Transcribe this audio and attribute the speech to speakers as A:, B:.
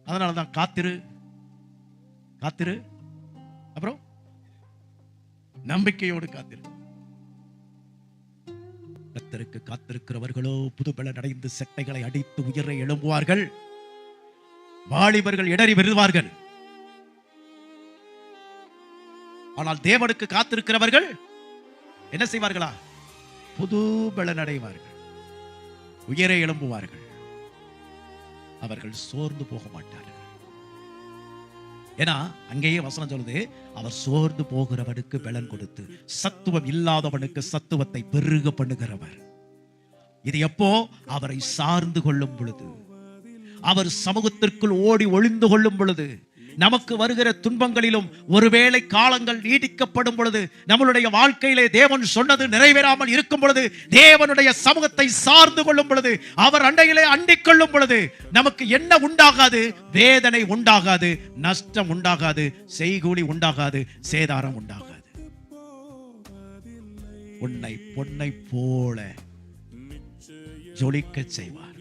A: அதனாலதான் காத்திரு காத்திரு, அப்புறம் நம்பிக்கையோடு காத்திரு. கர்த்தருக்கு காத்திருக்கிறவர்களோ புதுபலன் அடைந்து செட்டைகளை அடித்து உயிரை எழும்புவார்கள். வாலிபர்கள் இடறி வருவார்கள். ஆனால் தேவனுக்கு காத்திருக்கிறவர்கள் என்ன செய்வார்களா? புது பலன் அடைவார்கள், உயிரை எழும்புவார்கள். அவர்கள் சோர்ந்து போக மாட்டார்கள். ஏன்னா அங்கேயே வசனம் சொல்லுது, அவர் சோர்ந்து போகிறவனுக்கு பலன் கொடுத்து சத்துவம் இல்லாதவனுக்கு சத்துவத்தை பெருக பண்ணுகிறவர். இது எப்போ? அவரை சார்ந்து கொள்ளும் பொழுது, அவர் சமூகத்திற்குள் ஓடி ஒளிந்து கொள்ளும் பொழுது. நமக்கு வருகிற துன்பங்களிலும் ஒருவேளை காலங்கள் நீடிக்கப்படும் பொழுது, நம்மளுடைய வாழ்க்கையிலே தேவன் சொன்னது நிறைவேறாமல் இருக்கும் பொழுது, தேவனுடைய சமூகத்தை சார்ந்து கொள்ளும் பொழுது, அவர் அண்டையிலே அண்டிக் கொள்ளும் பொழுது, நமக்கு என்ன உண்டாகாது? வேதனை உண்டாகாது, நஷ்டம் உண்டாகாது, செய்கூலி உண்டாகாது, சேதாரம் உண்டாகாது. உன்னை பொன்னை போல ஜொலிக்க செய்வார்.